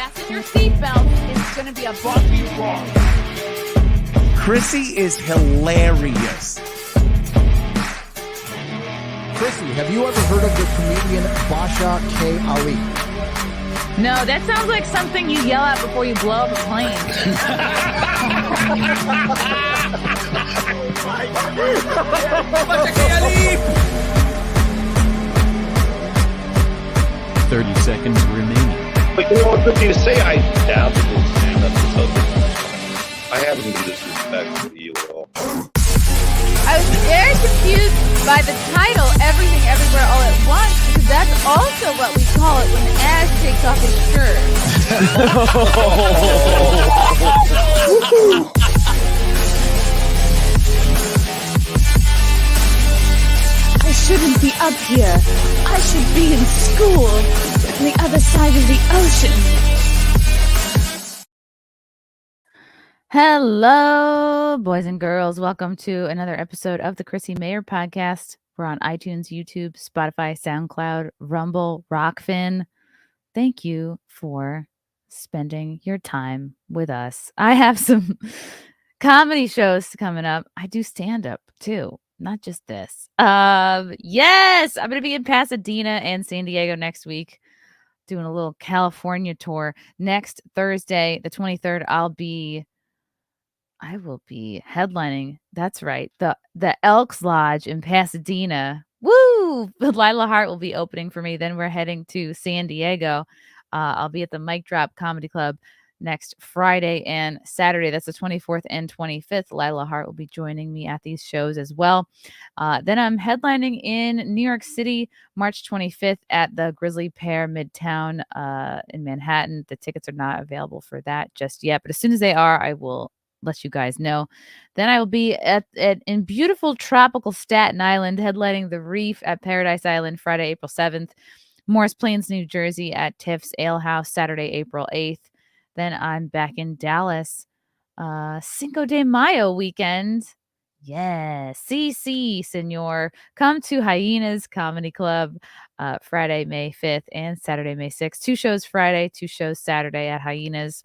Fasten your seatbelts. It's going to be a bumpy ride. Chrissie is hilarious. Chrissie, have you ever heard of the comedian Basha K. Ali? No, that sounds like something you yell at before you blow up a plane. Basha K. Ali! 30 seconds remaining. But you know what, good thing to say, I dabbled in stand-up I haven't been disrespectful to you at all. I was very confused by the title, Everything Everywhere All at Once, because that's also what we call it when Ash takes off his shirt. I shouldn't be up here. I should be in school on the other side of the ocean. Hello, boys and girls. Welcome to another episode of the Chrissie Mayr podcast. We're on iTunes, YouTube, Spotify, SoundCloud, Rumble, Rockfin. Thank you for spending your time with us. I have some comedy shows coming up. I do stand-up too, not just this. Yes, I'm going to be in Pasadena and San Diego next week doing a little California tour. Next Thursday, the 23rd, I will be headlining. That's right. The Elks Lodge in Pasadena. Woo! Lila Hart will be opening for me. Then we're heading to San Diego. I'll be at the Mic Drop Comedy Club next Friday and Saturday. That's the 24th and 25th. Lila Hart will be joining me at these shows as well. Then I'm headlining in New York City, March 25th at the Grizzly Pear Midtown in Manhattan. The tickets are not available for that just yet, but as soon as they are, I will let you guys know. Then I will be in beautiful tropical Staten Island, headlining the Reef at Paradise Island Friday, April 7th. Morris Plains, New Jersey at Tiff's Ale House Saturday, April 8th. Then I'm back in Dallas, Cinco de Mayo weekend. Yes, senor. Come to Hyenas Comedy Club Friday, May 5th and Saturday, May 6th. 2 shows Friday, 2 shows Saturday at Hyenas.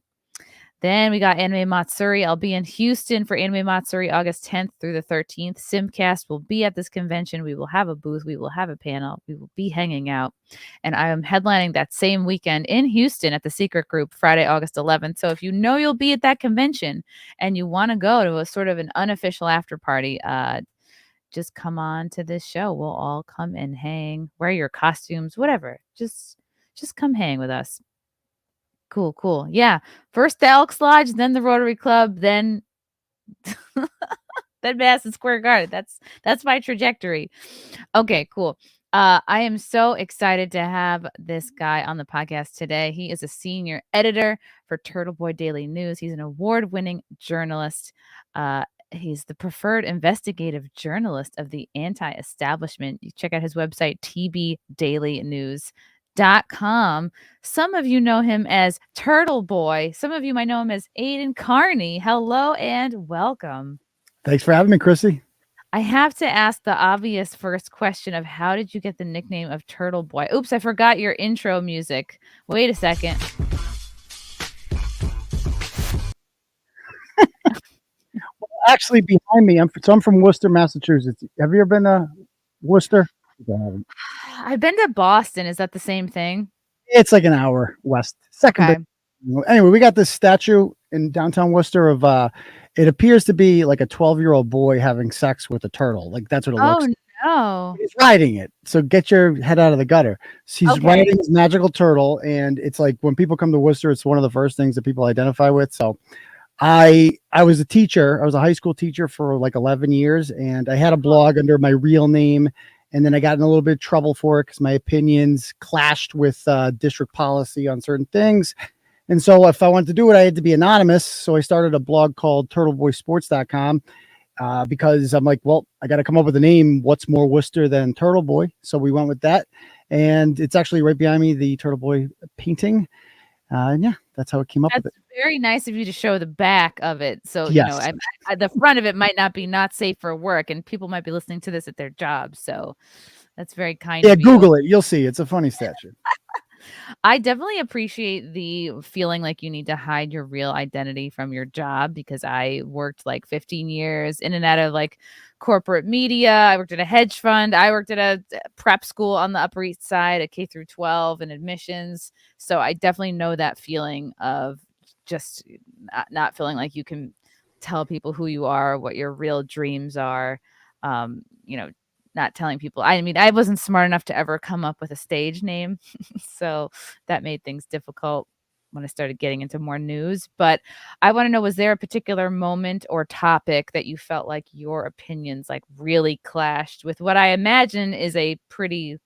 Then we got Anime Matsuri. I'll be in Houston for Anime Matsuri August 10th through the 13th. Simcast will be at this convention. We will have a booth. We will have a panel. We will be hanging out. And I am headlining that same weekend in Houston at the Secret Group Friday, August 11th. So if you know you'll be at that convention and you want to go to a sort of an unofficial after party, just come on to this show. We'll all come and hang, wear your costumes, whatever. Just come hang with us. Cool. Yeah. First the Elks Lodge, then the Rotary Club, then Madison Square Garden. That's my trajectory. Okay, cool. I am so excited to have this guy on the podcast today. He is a senior editor for Turtle Boy Daily News. He's an award-winning journalist. He's the preferred investigative journalist of the anti-establishment. You check out his website, tbdailynews.com. Some of you know him as Turtle Boy. Some of you might know him as Aidan Kearney. Hello and welcome. Thanks for having me, Chrissie. I have to ask the obvious first question of how did you get the nickname of Turtle Boy? Oops, I forgot your intro music. Wait a second. Actually, behind me, I'm from Worcester, Massachusetts. Have you ever been to Worcester? I've been to Boston. Is that the same thing? It's like an hour west. Second. Okay. Anyway, we got this statue in downtown Worcester of it appears to be like a 12-year-old boy having sex with a turtle. Like that's what it looks like. No. He's riding it. So get your head out of the gutter. So he's riding his magical turtle, and it's like when people come to Worcester, it's one of the first things that people identify with. So I was a teacher. I was a high school teacher for like 11 years, and I had a blog under my real name. And then I got in a little bit of trouble for it because my opinions clashed with district policy on certain things. And so if I wanted to do it, I had to be anonymous. So I started a blog called turtleboysports.com because I'm like, well, I got to come up with a name. What's more Worcester than Turtle Boy? So we went with that. And it's actually right behind me, the Turtle Boy painting. And yeah, that's how it came up with it. Very nice of you to show the back of it. So, yes. You know, the front of it might not be not safe for work and people might be listening to this at their job. So that's very kind of you. Yeah, Google it. You'll see. It's a funny statue. I definitely appreciate the feeling like you need to hide your real identity from your job because I worked like 15 years in and out of like corporate media. I worked at a hedge fund. I worked at a prep school on the Upper East Side at K through 12 and admissions. So I definitely know that feeling of just not feeling like you can tell people who you are, what your real dreams are. You know, not telling people. I mean, I wasn't smart enough to ever come up with a stage name. So that made things difficult when I started getting into more news. But I want to know, was there a particular moment or topic that you felt like your opinions like really clashed with what I imagine is a pretty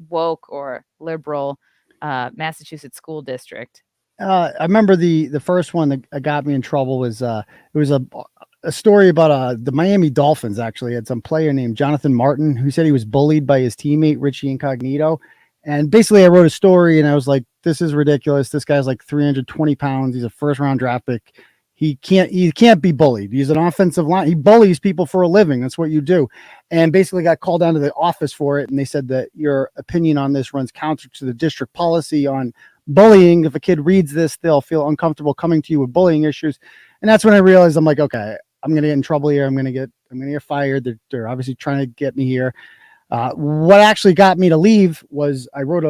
woke or liberal Massachusetts school district? I remember the first one that got me in trouble was it was a story about the Miami Dolphins. Actually, had some player named Jonathan Martin who said he was bullied by his teammate Richie Incognito, and basically I wrote a story and I was like, this is ridiculous. This guy's like 320 pounds. He's a first round draft pick. He can't be bullied. He's an offensive line. He bullies people for a living. That's what you do. And basically got called down to the office for it. And they said that your opinion on this runs counter to the district policy on bullying. If a kid reads this, they'll feel uncomfortable coming to you with bullying issues. And that's when I realized I'm like, okay, I'm going to get in trouble here. I'm going to get fired. They're obviously trying to get me here. What actually got me to leave was I wrote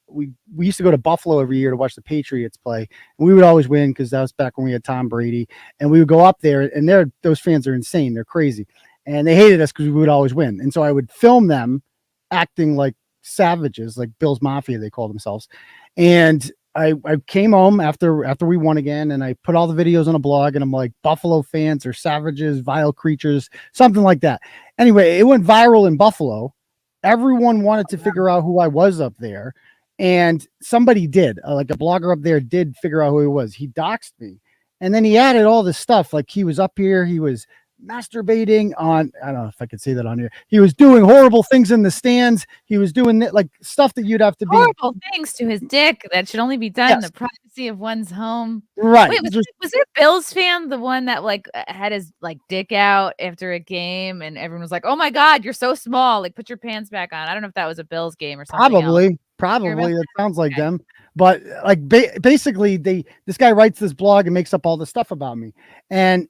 we used to go to Buffalo every year to watch the Patriots play, and we would always win because that was back when we had Tom Brady, and we would go up there, and those fans are insane. They're crazy, and they hated us because we would always win. And so I would film them acting like savages, like Bill's Mafia, they call themselves. And I came home after we won again, and I put all the videos on a blog, and I'm like, Buffalo fans are savages, vile creatures, something like that. Anyway, it went viral in Buffalo. Everyone wanted to figure out who I was up there. And somebody did, like a blogger up there did figure out who he was. He doxed me. And then he added all this stuff. Like he was up here. He was masturbating on, I don't know if I could say that on here. He was doing horrible things in the stands. He was doing like stuff that you'd have to be. Horrible things to his dick that should only be done in the privacy of one's home. Right. Wait, was it Bills fan, the one that like had his like dick out after a game and everyone was like, oh my God, you're so small. Like put your pants back on. I don't know if that was a Bills game or something. Probably. It sounds like them. But like basically this guy writes this blog and makes up all this stuff about me. And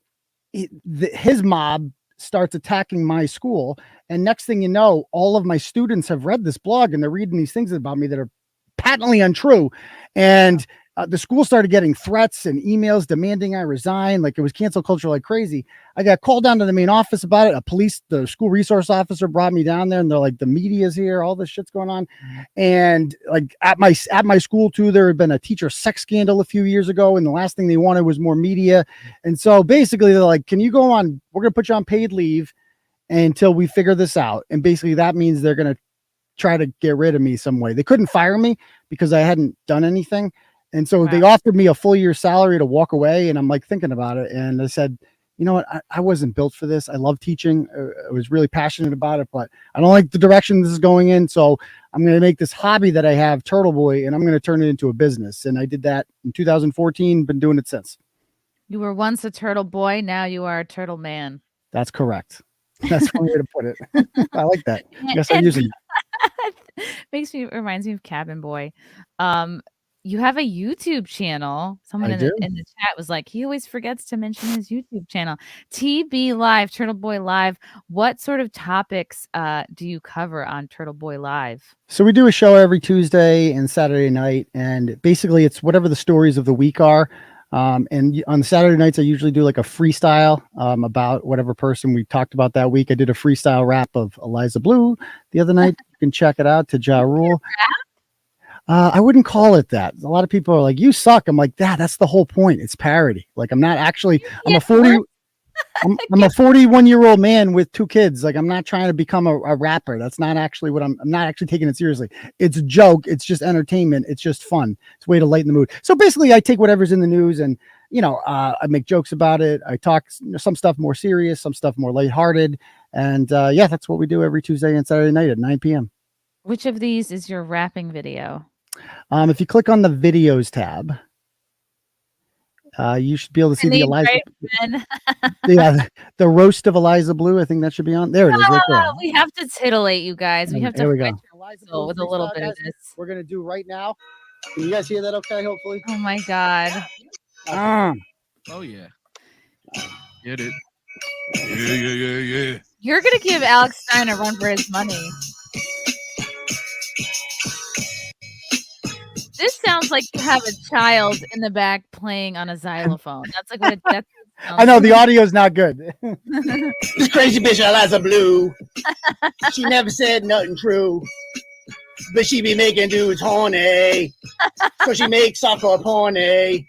his mob starts attacking my school. And next thing you know, all of my students have read this blog and they're reading these things about me that are patently untrue. And the school started getting threats and emails demanding I resign. Like it was cancel culture like crazy. I got called down to the main office about it. The school resource officer brought me down there and they're like, the media's here. All this shit's going on. And like at my school too, there had been a teacher sex scandal a few years ago. And the last thing they wanted was more media. And so basically they're like, can you go on, we're going to put you on paid leave until we figure this out. And basically that means they're going to try to get rid of me some way. They couldn't fire me because I hadn't done anything. And so they offered me a full year's salary to walk away. And I'm like thinking about it. And I said, you know what? I wasn't built for this. I love teaching. I was really passionate about it, but I don't like the direction this is going in. So I'm going to make this hobby that I have, Turtle Boy, and I'm going to turn it into a business. And I did that in 2014, been doing it since. You were once a turtle boy. Now you are a turtle man. That's correct. That's one way to put it. I like that. I guess I'm using it. Reminds me of Cabin Boy. You have a YouTube channel. Someone in the chat was like, he always forgets to mention his YouTube channel. TB Live, Turtle Boy Live. What sort of topics do you cover on Turtle Boy Live? So we do a show every Tuesday and Saturday night. And basically it's whatever the stories of the week are. And on Saturday nights, I usually do like a freestyle about whatever person we talked about that week. I did a freestyle rap of Eliza Bleu the other night. You can check it out to Ja Rule. I wouldn't call it that. A lot of people are like, you suck. I'm like, that's the whole point. It's parody. Like I'm not actually, I'm a 41-year-old man with 2 kids. Like I'm not trying to become a rapper. That's not actually what I'm not actually taking it seriously. It's a joke. It's just entertainment. It's just fun. It's a way to lighten the mood. So basically I take whatever's in the news and, I make jokes about it. I talk some stuff more serious, some stuff more lighthearted. And that's what we do every Tuesday and Saturday night at 9 p.m. Which of these is your rapping video? If you click on the videos tab, you should be able to see the Eliza. The roast of Eliza Bleu. I think that should be on. There it is. Right there. We have to titillate you guys. We have to There we go. with a little bit of this. We're gonna do right now. Can you guys hear that okay, hopefully? Oh my God. Oh yeah. Get it. Yeah. You're going to give Alex Stein a run for his money. This sounds like you have a child in the back playing on a xylophone. That's like what that I know the audio is not good. This crazy bitch Eliza Bleu. She never said nothing true. But she be making dudes horny. So she makes soccer porny.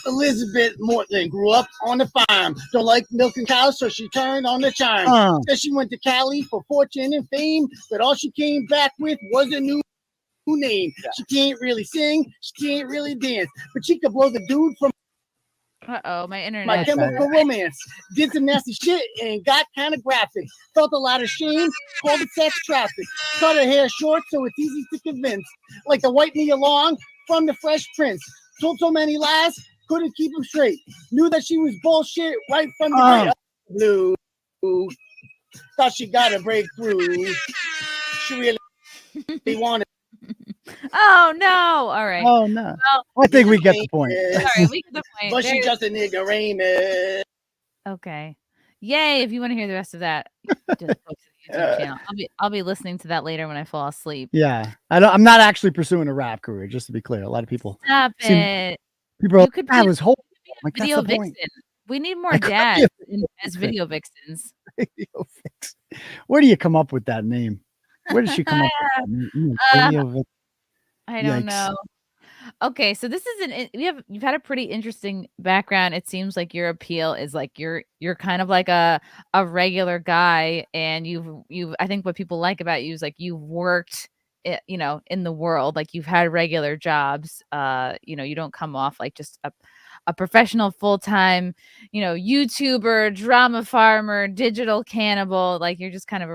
Elizabeth Mortland grew up on the farm. Don't like milking cows, so she turned on the charm. Then she went to Cali for fortune and fame, but all she came back with was a new name. She can't really sing, she can't really dance, but she could blow the dude from my internet. My Chemical Romance. Did some nasty shit and got kind of graphic. Felt a lot of shame, called it sex traffic. Cut her hair short so it's easy to convince. Like the white me along from the Fresh Prince. Told so many lies, couldn't keep them straight. Knew that she was bullshit right from the Blue. Thought she got a breakthrough. She really wanted. Oh no! All right. Oh no! Well, I think we get the point. Sorry, we get the point. But she just an ignoramus. Okay. Yay! If you want to hear the rest of that, just go to the YouTube channel. I'll be listening to that later when I fall asleep. Yeah, I'm not actually pursuing a rap career. Just to be clear, a lot of people. Stop it. People are You like, could I be- was whole. Like, video vixen. We need more I could be a dads as video vixens. Radio vixen. Where do you come up with that name? Where did she come up with that name? Radio vixen. I don't Yikes. know. Okay, so this is you've had a pretty interesting background. It seems like your appeal is like you're kind of like a regular guy, and you've I think what people like about you is like you've worked in the world, like you've had regular jobs. You don't come off like just a professional full-time, YouTuber, drama farmer, digital cannibal. Like you're just kind of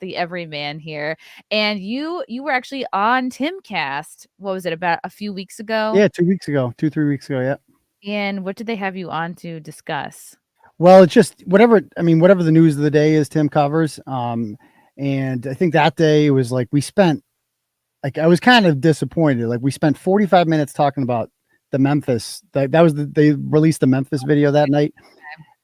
the everyman here. And you were actually on Timcast. What was it, about a few weeks ago? Yeah, 2 weeks ago, 2-3 weeks ago. Yeah. And what did they have you on to discuss? Well, it's just whatever the news of the day is, Tim covers. And I think that day it was like I was kind of disappointed. Like we spent 45 minutes talking about the Memphis. They released the Memphis video that night.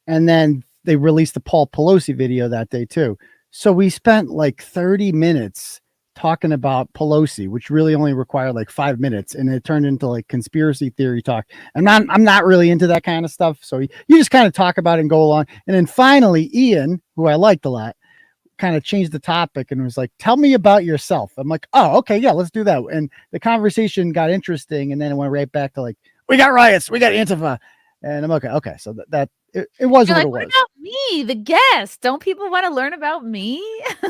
And then they released the Paul Pelosi video that day too. So we spent like 30 minutes talking about Pelosi, which really only required like 5 minutes, and it turned into like conspiracy theory talk. And I'm not really into that kind of stuff. So you just kind of talk about it and go along. And then finally, Ian, who I liked a lot, kind of changed the topic and was like, tell me about yourself. I'm like, oh, okay, yeah, let's do that. And the conversation got interesting, and then it went right back to like, we got riots, we got Antifa. And I'm okay. So it was You're what like, it what was. about me, the guest? Don't people want to learn about me?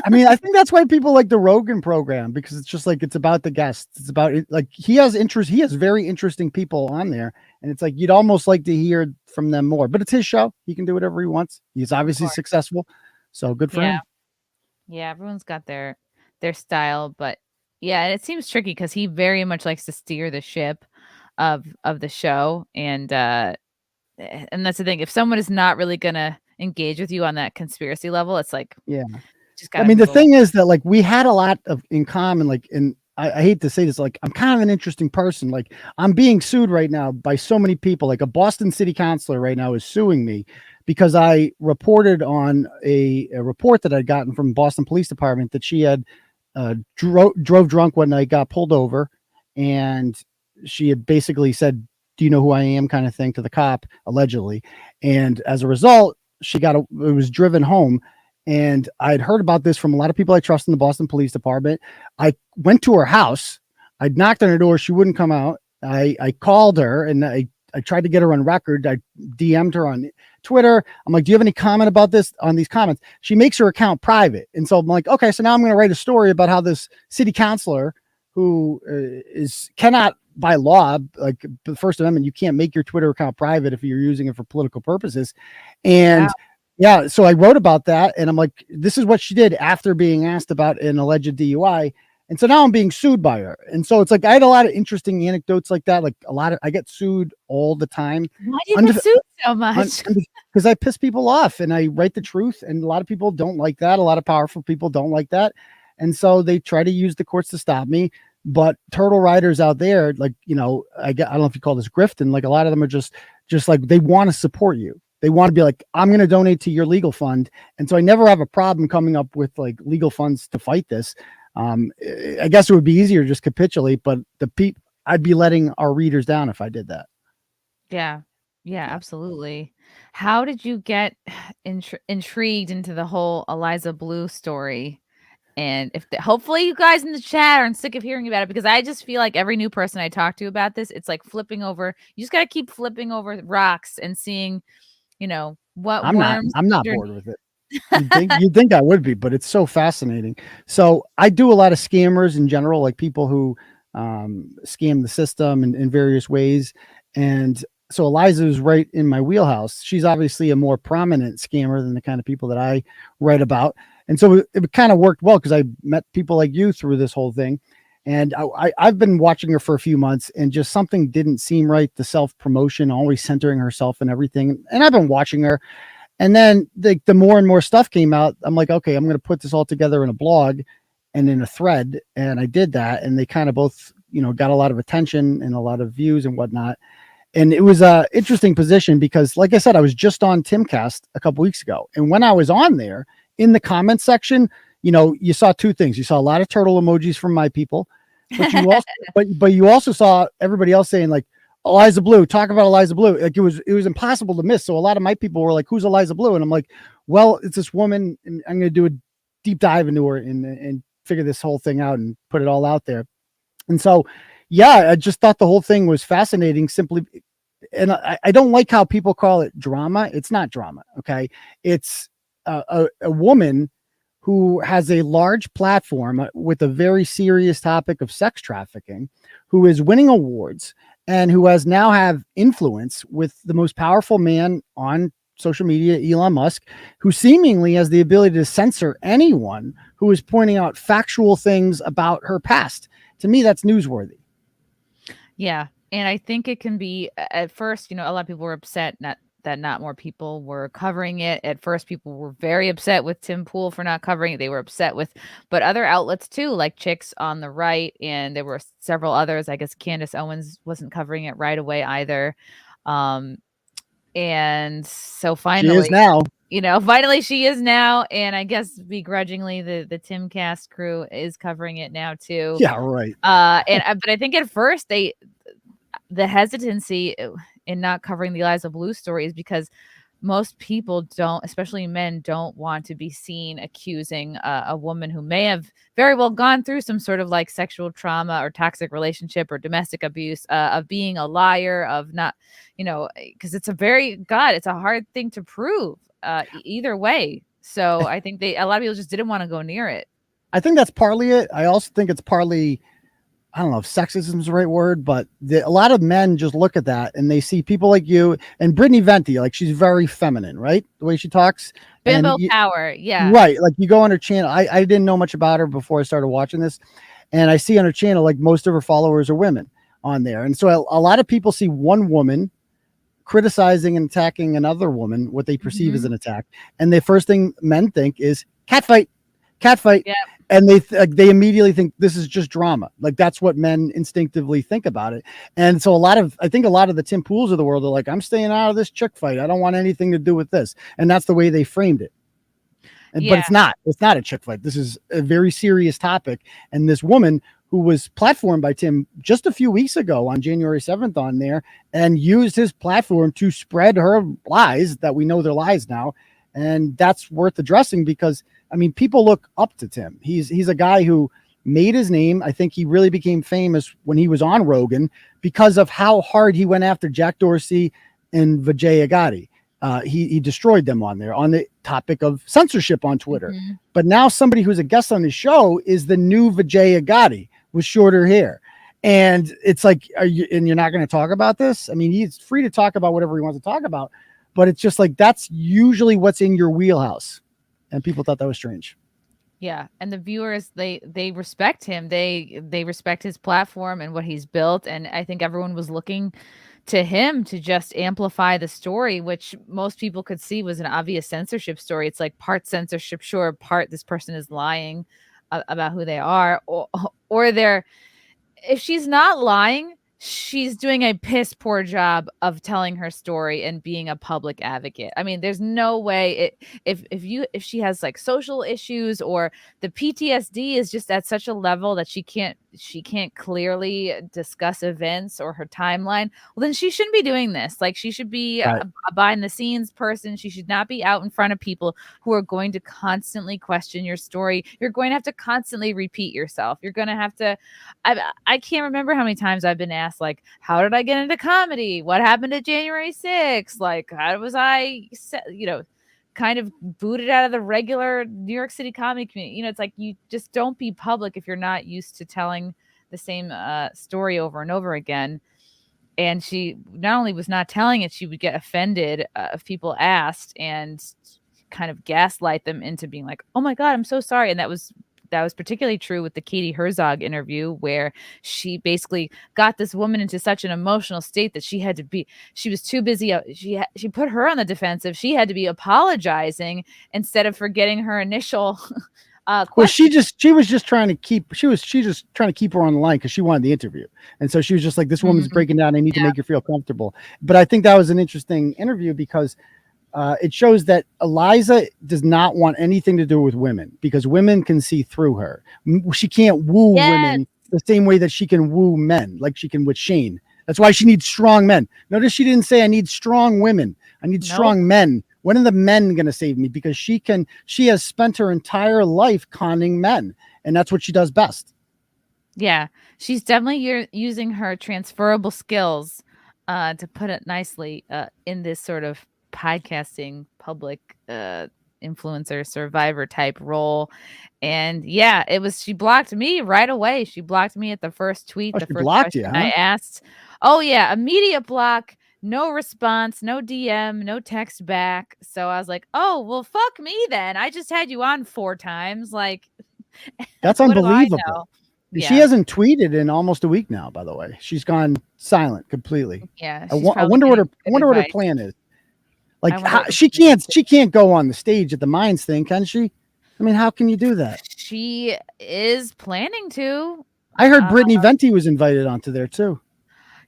I mean, I think that's why people like the Rogan program, because it's just like, it's about the guests. It's about it. Like he has very interesting people on there. And it's like, you'd almost like to hear from them more, but it's his show. He can do whatever he wants. He's obviously successful. So good for him. Yeah. Everyone's got their style, but yeah, it seems tricky because he very much likes to steer the ship of the show. And that's the thing. If someone is not really going to engage with you on that conspiracy level, it's like, yeah. Just I mean, the thing is that like we had a lot of in common, like, and I hate to say this, like I'm kind of an interesting person. Like I'm being sued right now by so many people. Like a Boston city councilor right now is suing me because I reported on a report that I'd gotten from Boston Police Department that she had drove drunk one night, got pulled over, and she had basically said, do you know who I am, kind of thing, to the cop, allegedly. And as a result, it was driven home. And I'd heard about this from a lot of people I trust in the Boston Police Department. I went to her house. I knocked on her door. She wouldn't come out. I called her and I tried to get her on record. I DM'd her on Twitter. I'm like, do you have any comment about this on these comments? She makes her account private. And so I'm like, okay, so now I'm going to write a story about how this city councilor who cannot, by law, like the First Amendment, you can't make your Twitter account private if you're using it for political purposes. And so I wrote about that, and I'm like, this is what she did after being asked about an alleged DUI. And so now I'm being sued by her. And so it's like, I had a lot of interesting anecdotes like that. Like I get sued all the time. Why do you get sued so much? Because I piss people off and I write the truth. And a lot of people don't like that. A lot of powerful people don't like that. And so they try to use the courts to stop me. But turtle riders out there, like, I don't know if you call this grifting, like a lot of them are just like, they want to support you. They want to be like, I'm going to donate to your legal fund. And so I never have a problem coming up with like legal funds to fight this. I guess it would be easier to just capitulate, but I'd be letting our readers down if I did that. Yeah. Yeah, absolutely. How did you get intrigued into the whole Eliza Bleu story? And hopefully you guys in the chat aren't sick of hearing about it, because I just feel like every new person I talk to about this, it's like flipping over. You just got to keep flipping over rocks and seeing, what I'm worms. not bored with it. You'd think I would be, but it's so fascinating. So I do a lot of scammers in general, like people who scam the system in various ways. And so Eliza is right in my wheelhouse. She's obviously a more prominent scammer than the kind of people that I write about. And so it kind of worked well because I met people like you through this whole thing. And I've been watching her for a few months, and just something didn't seem right. The self-promotion, always centering herself and everything. And I've been watching her. And then the more and more stuff came out, I'm like, okay, I'm going to put this all together in a blog and in a thread. And I did that. And they kind of both, got a lot of attention and a lot of views and whatnot. And it was a interesting position because, like I said, I was just on Timcast a couple weeks ago. And when I was on there, in the comment section, you saw two things. You saw a lot of turtle emojis from my people, but you also, but you also saw everybody else saying like, Eliza Bleu, talk about Eliza Bleu. Like it was impossible to miss. So a lot of my people were like, who's Eliza Bleu? And I'm like, well, it's this woman, and I'm going to do a deep dive into her and figure this whole thing out and put it all out there. And so, yeah, I just thought the whole thing was fascinating simply. And I don't like how people call it drama. It's not drama. Okay. It's a woman who has a large platform with a very serious topic of sex trafficking, who is winning awards, and who has now have influence with the most powerful man on social media, Elon Musk, who seemingly has the ability to censor anyone who is pointing out factual things about her past. To me, that's newsworthy. Yeah. And I think it can be, at first, a lot of people were upset that not more people were covering it. At first, people were very upset with Tim Pool for not covering it. They were upset with, but other outlets too, like Chicks on the Right. And there were several others. I guess Candace Owens wasn't covering it right away either. And so finally, she is now. Finally she is now. And I guess begrudgingly, the Timcast crew is covering it now too. Yeah, right. But I think at first the hesitancy in not covering the Eliza Bleu story is because most people don't, especially men, don't want to be seen accusing a woman who may have very well gone through some sort of like sexual trauma or toxic relationship or domestic abuse, of being a liar, of not, because it's a hard thing to prove either way. So I think a lot of people just didn't want to go near it. I think that's partly it. I also think it's partly, I don't know if sexism is the right word, but a lot of men just look at that and they see people like you and Brittany Venti, like she's very feminine, right? The way she talks. Bimbo power. Yeah. Right. Like you go on her channel. I didn't know much about her before I started watching this. And I see on her channel, like most of her followers are women on there. And so a lot of people see one woman criticizing and attacking another woman, what they perceive as an attack. And the first thing men think is catfight. Yeah. And they immediately think this is just drama. Like that's what men instinctively think about it. And so I think a lot of the Tim Pools of the world are like, I'm staying out of this chick fight. I don't want anything to do with this. And that's the way they framed it. But it's not a chick fight. This is a very serious topic. And this woman who was platformed by Tim just a few weeks ago on January 7th on there and used his platform to spread her lies that we know they're lies now. And that's worth addressing because, I mean, people look up to Tim. He's a guy who made his name. I think he really became famous when he was on Rogan because of how hard he went after Jack Dorsey and Vijay Agadi. He destroyed them on there on the topic of censorship on Twitter. But now somebody who's a guest on his show is the new Vijay Agadi with shorter hair. And it's like, you're not going to talk about this? I mean, he's free to talk about whatever he wants to talk about, but it's just like, that's usually what's in your wheelhouse. And people thought that was strange. Yeah. And the viewers, they respect him. They respect his platform and what he's built. And I think everyone was looking to him to just amplify the story, which most people could see was an obvious censorship story. It's like part censorship, sure, part this person is lying about who they are, or they're if she's not lying, she's doing a piss poor job of telling her story and being a public advocate. I mean, there's no way if she has like social issues or the PTSD is just at such a level that she can't clearly discuss events or her timeline, well then she shouldn't be doing this. Like she should be Right. a behind the scenes person. She should not be out in front of people who are going to constantly question your story. You're going to have to constantly repeat yourself. You're going to have to I can't remember how many times I've been asked, like, how did I get into comedy? What happened at January 6th? Like, how was I, kind of booted out of the regular New York City comedy community? It's like you just don't be public if you're not used to telling the same story over and over again. And she not only was not telling it, she would get offended if people asked and kind of gaslight them into being like, oh my God, I'm so sorry. And that was particularly true with the Katie Herzog interview, where she basically got this woman into such an emotional state that she was too busy. She put her on the defensive. She had to be apologizing instead of forgetting her initial Well, she was just trying to keep her on the line because she wanted the interview, and so she was just like, "This woman's breaking down. I need to make her feel comfortable." But I think that was an interesting interview because it shows that Eliza does not want anything to do with women because women can see through her. She can't woo women the same way that she can woo men, like she can with Shane. That's why she needs strong men. Notice she didn't say, I need strong women. I need strong men. When are the men going to save me? Because she has spent her entire life conning men, and that's what she does best. Yeah, she's definitely using her transferable skills, to put it nicely, in this sort of podcasting public influencer survivor type role. And yeah, she blocked me right away. She blocked me at the first tweet. The first question I asked. Oh yeah, immediate block, no response, no DM, no text back. So I was like, oh well, fuck me then. I just had you on 4 times. Like, that's unbelievable. She hasn't tweeted in almost a week now, by the way. She's gone silent completely. Yeah. I wonder what her plan is. Like she can't go on the stage at the Minds thing, can she? I mean, how can you do that? She is planning to. I heard Brittany Venti was invited onto there too.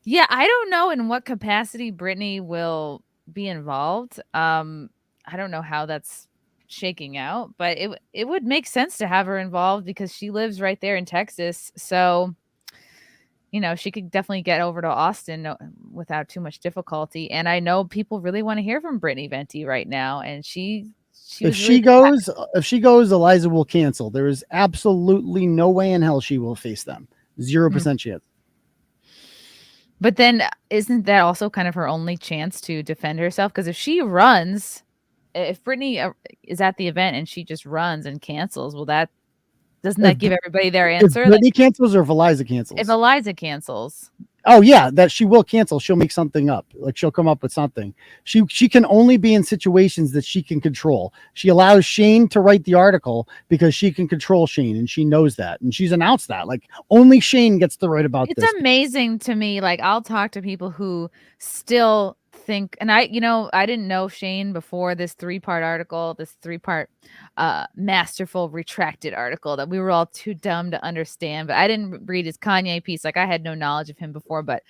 Yeah, I don't know in what capacity Brittany will be involved. I don't know how that's shaking out, but it would make sense to have her involved because she lives right there in Texas. So she could definitely get over to Austin without too much difficulty. And I know people really want to hear from Brittany Venti right now. And if she goes, Eliza will cancel. There is absolutely no way in hell she will face them. 0% chance. But then isn't that also kind of her only chance to defend herself? Because if she runs, if Brittany is at the event and she just runs and cancels, well, doesn't that give everybody their answer? If Brittany cancels or if Eliza cancels? If Eliza cancels. Oh yeah, that she will cancel. She'll make something up. Like she'll come up with something. She can only be in situations that she can control. She allows Shane to write the article because she can control Shane, and she knows that. And she's announced that. Like only Shane gets to write about this. It's amazing to me. Like I'll talk to people who still think, and I didn't know Shane before this 3-part article, this 3-part masterful retracted article that we were all too dumb to understand. But I didn't read his Kanye piece. Like I had no knowledge of him before, but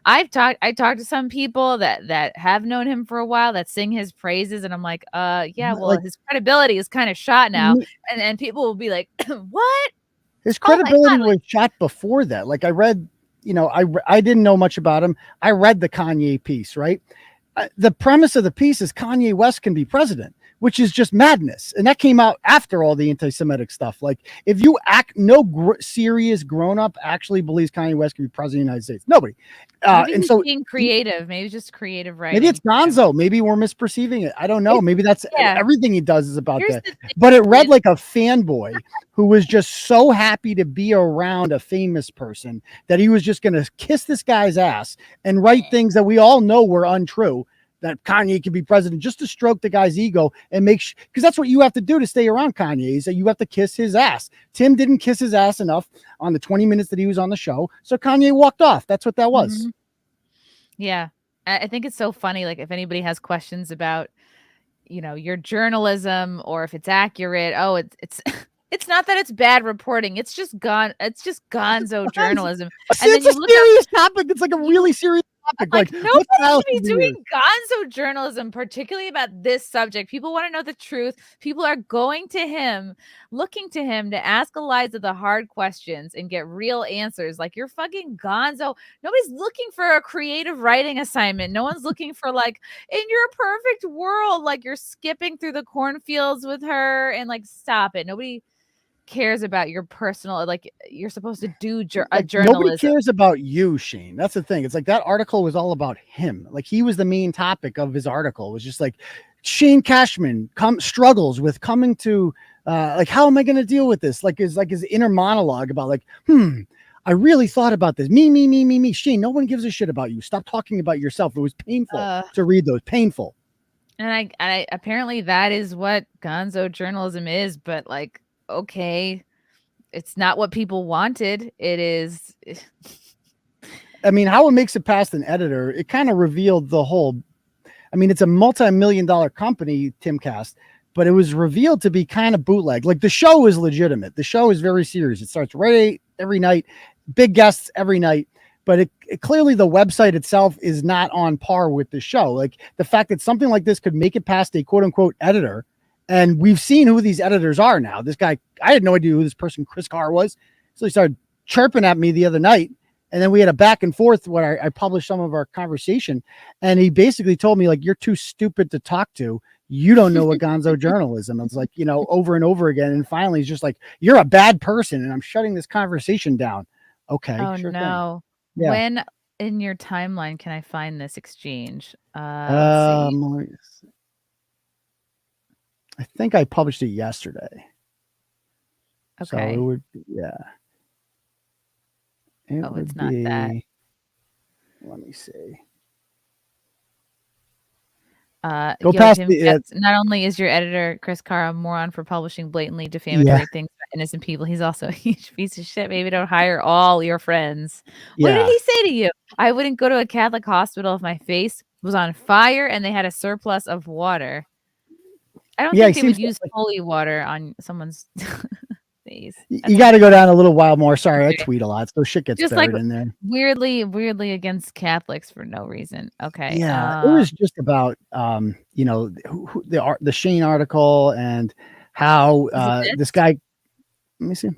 I talked to some people that have known him for a while that sing his praises, and I'm like, yeah, well, his credibility is kind of shot now, and people will be like, what? His credibility was shot before that. Like I read. I didn't know much about him. I read the Kanye piece, right? The premise of the piece is Kanye West can be president, which is just madness. And that came out after all the anti-Semitic stuff. Like if you serious grown-up actually believes Kanye West can be president of the United States. Nobody. Maybe he's being creative. Maybe just creative writing. Maybe it's Gonzo. Maybe we're misperceiving it. I don't know. Maybe that's everything he does is about that. But it read like a fanboy who was just so happy to be around a famous person that he was just going to kiss this guy's ass and write things that we all know were untrue, that Kanye could be president, just to stroke the guy's ego and because that's what you have to do to stay around Kanye, is that you have to kiss his ass. Tim didn't kiss his ass enough on the 20 minutes that he was on the show. So Kanye walked off. That's what that was. Mm-hmm. Yeah. I think it's so funny. Like if anybody has questions about, your journalism or if it's accurate, it's It's not that it's bad reporting. It's just gonzo journalism. See, it's a serious topic. It's like a really serious topic. Like what nobody style should be should we doing gonzo journalism, particularly about this subject. People want to know the truth. People are going to him, looking to him to ask Eliza the hard questions and get real answers. Like, you're fucking gonzo. Nobody's looking for a creative writing assignment. No one's looking for, like, in your perfect world, like you're skipping through the cornfields with her and like, stop it. Nobody cares about your personal, like, you're supposed to do journalism. Nobody cares about you, Shane. That's the thing. It's like that article was all about him. Like, he was the main topic of his article. It was just like Shane Cashman struggles with coming to like, how am I going to deal with this? Like his inner monologue about like, I really thought about this. Me. Shane, no one gives a shit about you. Stop talking about yourself. It was painful to read those. Painful. And I apparently that is what gonzo journalism is, but like, okay, it's not what people wanted. It is. I mean, how it makes it past an editor, it kind of revealed the whole. I mean, it's a multi-million-dollar company, Timcast, but it was revealed to be kind of bootleg. Like, the show is legitimate. The show is very serious. It starts right every night, big guests every night. But it clearly the website itself is not on par with the show. Like, the fact that something like this could make it past a quote unquote editor. And we've seen who these editors are now. This guy, I had no idea who this person, Chris Carr, was. So he started chirping at me the other night. And then we had a back and forth where I published some of our conversation. And he basically told me, like, you're too stupid to talk to. You don't know what gonzo journalism is. Like, you know, over and over again. And finally, he's just like, you're a bad person. And I'm shutting this conversation down. Okay. Oh, sure no. Yeah. When in your timeline can I find this exchange? Let's see. I think I published it yesterday. Okay. So it would be, yeah. It's not that. Let me see. Go past not only is your editor, Chris Carr, a moron for publishing blatantly defamatory things about innocent people, he's also a huge piece of shit. Maybe don't hire all your friends. What did he say to you? I wouldn't go to a Catholic hospital if my face was on fire and they had a surplus of water. I don't think they would use holy water on someone's face. You got to go down a little while more. Sorry, I tweet a lot, so shit gets just buried like in there. Weirdly against Catholics for no reason. Okay. Yeah, it was just about you know, the Shane article and how this guy. Let me see.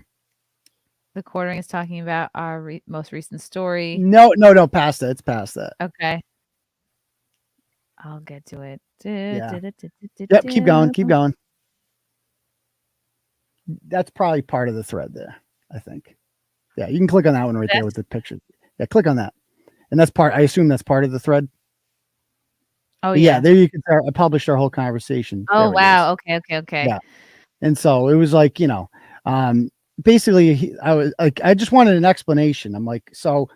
The Quartering is talking about our most recent story. No, past that. It's past that. Okay. I'll get to it. Yep, keep going. That's probably part of the thread there, I think. Yeah, you can click on that one right there with the picture. Yeah, click on that. And that's part, I assume that's part of the thread. Oh, yeah. There you can start. I published our whole conversation. Oh, wow. Okay. Yeah. And so it was like, you know, basically I just wanted an explanation. I'm like, so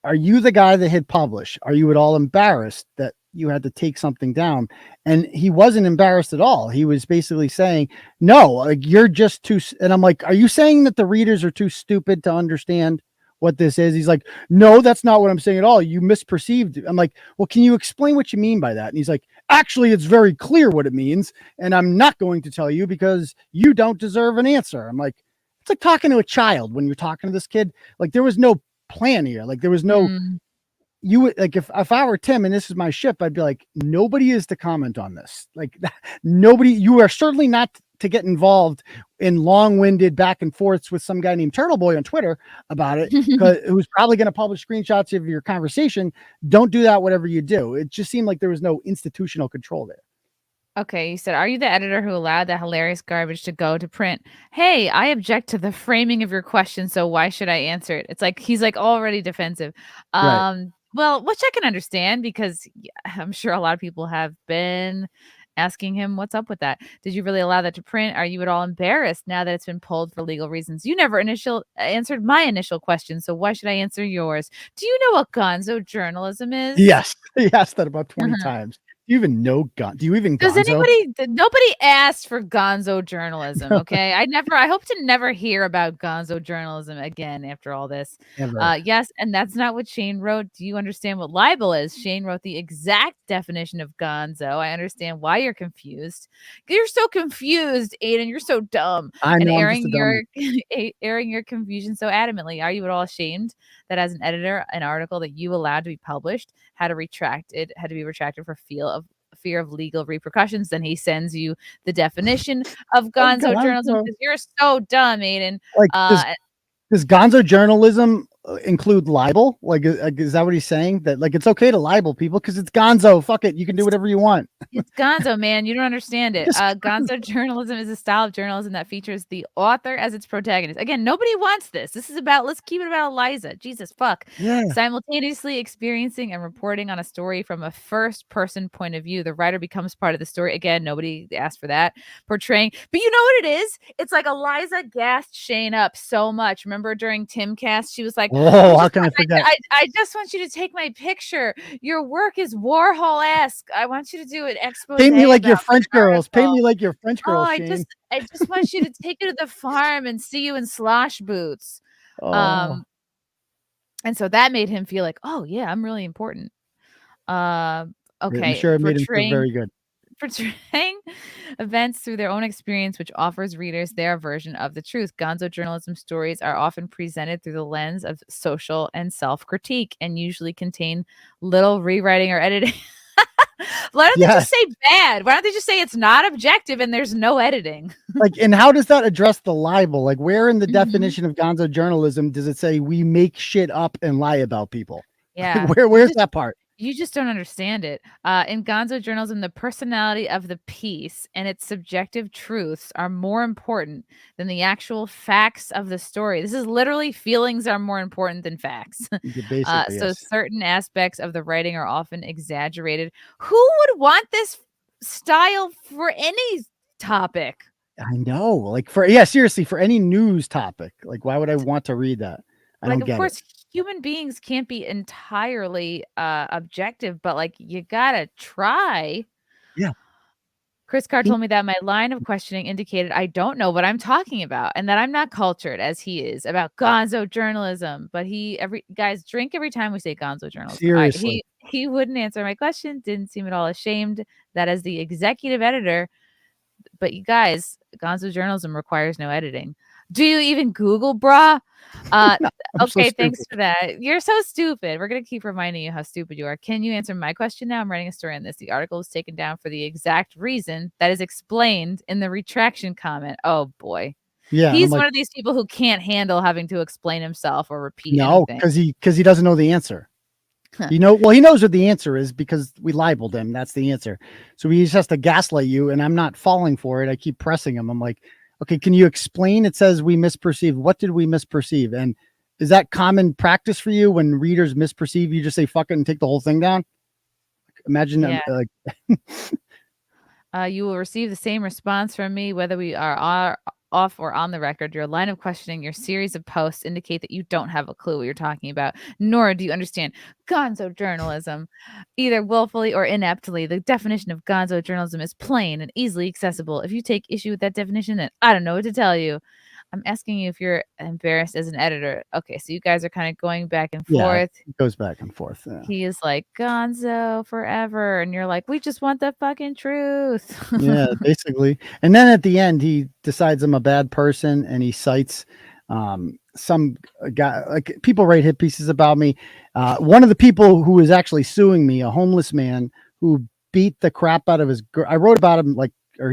are you the guy that hit publish? Are you at all embarrassed that you had to take something down? And he wasn't embarrassed at all. He was basically saying, no, like, you're just too. And I'm like, are you saying that the readers are too stupid to understand what this is? He's like, no, that's not what I'm saying at all. You misperceived. I'm like, well, can you explain what you mean by that? And he's like, actually, it's very clear what it means. And I'm not going to tell you because you don't deserve an answer. I'm like, it's like talking to a child when you're talking to this kid. Like, there was no plan here. Like, there was no, you would, like, if I were Tim and this is my ship, I'd be like, nobody is to comment on this. Like, nobody, you are certainly not to get involved in long-winded back and forths with some guy named Turtle Boy on Twitter about it, who's probably going to publish screenshots of your conversation. Don't do that, whatever you do. It just seemed like there was no institutional control there. Okay, you said, are you the editor who allowed that hilarious garbage to go to print? Hey, I object to the framing of your question, so why should I answer it? It's like he's like already defensive. Right. Well, which I can understand because I'm sure a lot of people have been asking him what's up with that. Did you really allow that to print? Are you at all embarrassed now that it's been pulled for legal reasons? You never answered my initial question, so why should I answer yours? Do you know what gonzo journalism is? Yes, he asked that about 20 times. you even know Do you even Does gonzo? nobody asked for gonzo journalism, okay? I hope to never hear about gonzo journalism again after all this. Ever. Yes, and that's not what Shane wrote. Do you understand what libel is? Shane wrote the exact definition of gonzo. I understand why you're confused. You're so confused, Aidan. You're so dumb. I And know, I'm just airing a dumb airing your confusion so adamantly. Are you at all ashamed that as an editor, an article that you allowed to be published had to be retracted for fear of legal repercussions? Then he sends you the definition of gonzo journalism because you're so dumb, Aidan. Like, does gonzo journalism include libel? Like, is that what he's saying? That like it's okay to libel people because it's gonzo. Fuck it, you can do whatever you want. It's gonzo, man. You don't understand it. Gonzo journalism is a style of journalism that features the author as its protagonist. Again, nobody wants this. This is about, let's keep it about Eliza. Jesus fuck. Yeah. Simultaneously experiencing and reporting on a story from a first person point of view. The writer becomes part of the story. Again, nobody asked for that. Portraying. But you know what it is? It's like Eliza gassed Shane up so much. Remember during Timcast, she was like, oh, how can I forget? I just want you to take my picture. Your work is Warhol-esque. I want you to do an expose. Paint me like your French girls. Paint me like your French girls. I just want you to take you to the farm and see you in slosh boots. Oh. And so that made him feel like, oh yeah, I'm really important. Okay. I'm sure it made him feel very good. Portraying events through their own experience, which offers readers their version of the truth. Gonzo journalism stories are often presented through the lens of social and self-critique and usually contain little rewriting or editing. Why don't they just say bad? Why don't they just say it's not objective and there's no editing? Like, and how does that address the libel? Like, where in the definition of gonzo journalism does it say we make shit up and lie about people? Yeah. Like, where's that part? You just don't understand it. In gonzo journalism, the personality of the piece and its subjective truths are more important than the actual facts of the story. This is literally feelings are more important than facts. So certain aspects of the writing are often exaggerated. Who would want this style for any topic? I know. Like seriously, for any news topic. Like, why would I want to read that? I don't get it. Human beings can't be entirely objective, but like you gotta try. Yeah. Chris Carr told me that my line of questioning indicated I don't know what I'm talking about and that I'm not cultured as he is about gonzo journalism. But guys drink every time we say gonzo journalism. Seriously. He wouldn't answer my question, didn't seem at all ashamed that as the executive editor. But you guys, gonzo journalism requires no editing. Do you even Google, brah? Okay, thanks for that. You're so stupid. We're going to keep reminding you how stupid you are. Can you answer my question now? I'm writing a story on this. The article was taken down for the exact reason that is explained in the retraction comment. Oh, boy. Yeah, he's one of these people who can't handle having to explain himself or repeat anything. because he doesn't know the answer. He knows what the answer is because we libeled him. That's the answer. So he just has to gaslight you, and I'm not falling for it. I keep pressing him. I'm like, okay, can you explain? It says we misperceived. What did we misperceive? And is that common practice for you when readers misperceive? You just say fuck it and take the whole thing down. Imagine you will receive the same response from me whether we are off or on the record. Your line of questioning, your series of posts indicate that you don't have a clue what you're talking about, nor do you understand gonzo journalism, either willfully or ineptly. The definition of gonzo journalism is plain and easily accessible. If you take issue with that definition, then I don't know what to tell you. I'm asking you if you're embarrassed as an editor. Okay, so you guys are kind of going back and forth. It goes back and forth. Yeah. He is like, gonzo forever. And you're like, we just want the fucking truth. Yeah, basically. And then at the end, he decides I'm a bad person and he cites some guy. Like, people write hit pieces about me. One of the people who is actually suing me, a homeless man who beat the crap out of his girl. I wrote about him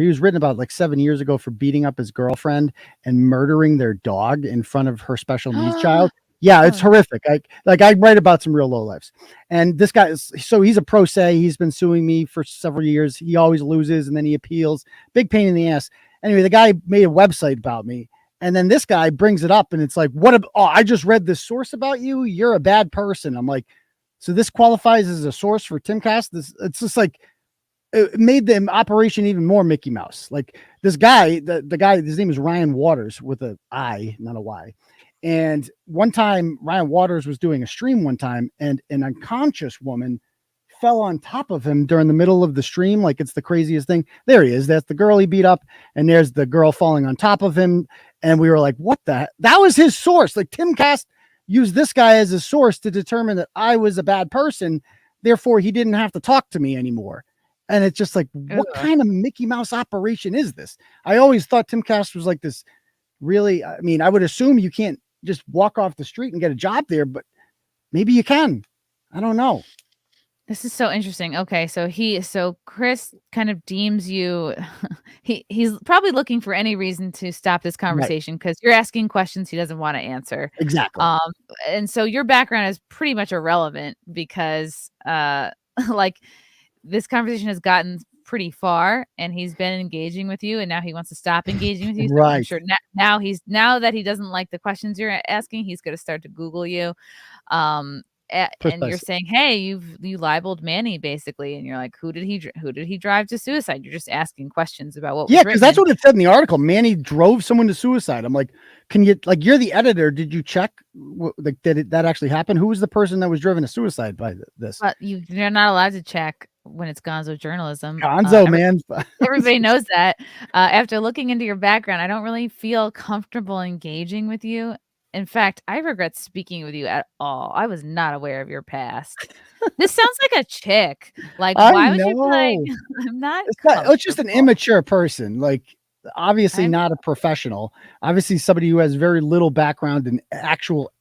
he was written about like 7 years ago for beating up his girlfriend and murdering their dog in front of her special needs child. Yeah, it's horrific. I write about some real low lives. And this guy he's a pro se. He's been suing me for several years. He always loses and then he appeals. Big pain in the ass. Anyway, the guy made a website about me. And then this guy brings it up and it's like, I just read this source about you. You're a bad person. I'm like, so this qualifies as a source for Timcast? It's just like, it made the operation even more Mickey Mouse. Like, this guy, the guy, his name is Ryan Waters with an I, not a Y. And one time Ryan Waters was doing a stream one time and an unconscious woman fell on top of him during the middle of the stream. Like it's the craziest thing. There he is. That's the girl he beat up. And there's the girl falling on top of him. And we were like, what the? That was his source. Like Timcast used this guy as a source to determine that I was a bad person. Therefore, he didn't have to talk to me anymore. And it's just like, what kind of Mickey Mouse operation is this? I always thought Timcast was like this really, I mean, I would assume you can't just walk off the street and get a job there, but maybe you can. I don't know. This is so interesting. Okay, so Chris kind of deems you he's probably looking for any reason to stop this conversation because you're asking questions he doesn't want to answer. Exactly. And so your background is pretty much irrelevant because like this conversation has gotten pretty far and he's been engaging with you and now he wants to stop engaging with you. So Right. I'm sure now that he doesn't like the questions you're asking, he's going to start to Google you. And you're saying, hey, you libeled Manny basically, and you're like, who did he drive to suicide? You're just asking questions about what. Yeah, because that's what it said in the article. Manny drove someone to suicide. I'm like, can you, like, you're the editor? Did you check? Like, that actually happen? Who was the person that was driven to suicide by this? You're not allowed to check when it's Gonzo journalism. Man. Everybody knows that. After looking into your background, I don't really feel comfortable engaging with you. In fact, I regret speaking with you at all. I was not aware of your past. This sounds like a chick. Like, why would you be like, I'm not. It's just an immature person. Like, obviously not a professional. Obviously, somebody who has very little background in actual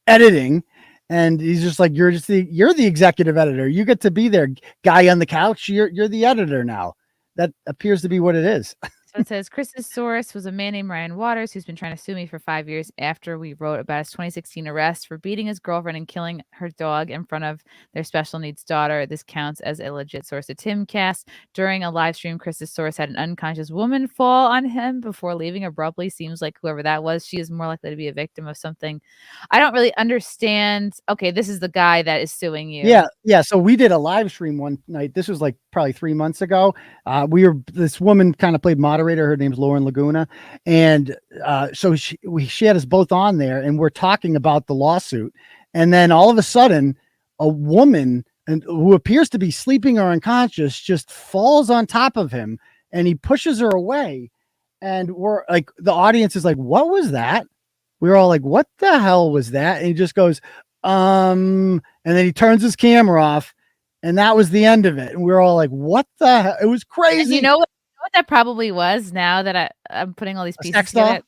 editing. And he's just like, you're the executive editor. You get to be there, guy on the couch. You're the editor now. That appears to be what it is. So it says Chris's source was a man named Ryan Waters who's been trying to sue me for 5 years after we wrote about his 2016 arrest for beating his girlfriend and killing her dog in front of their special needs daughter. This counts as a legit source of Timcast. During a live stream, Chris's source had an unconscious woman fall on him before leaving abruptly. Seems like whoever that was, she is more likely to be a victim of something. I don't really understand. Okay, this is the guy that is suing you. Yeah. So we did a live stream one night. This was like probably 3 months ago. This woman kind of played moderator. Her name's Lauren Laguna. And so she had us both on there and we're talking about the lawsuit. And then all of a sudden, a woman who appears to be sleeping or unconscious just falls on top of him and he pushes her away. And we're like, the audience is like, what was that? We were all like, what the hell was that? And he just goes, and then he turns his camera off and that was the end of it. And we were all like, what the hell? It was crazy. And you know what that probably was, now that I'm putting all these pieces together?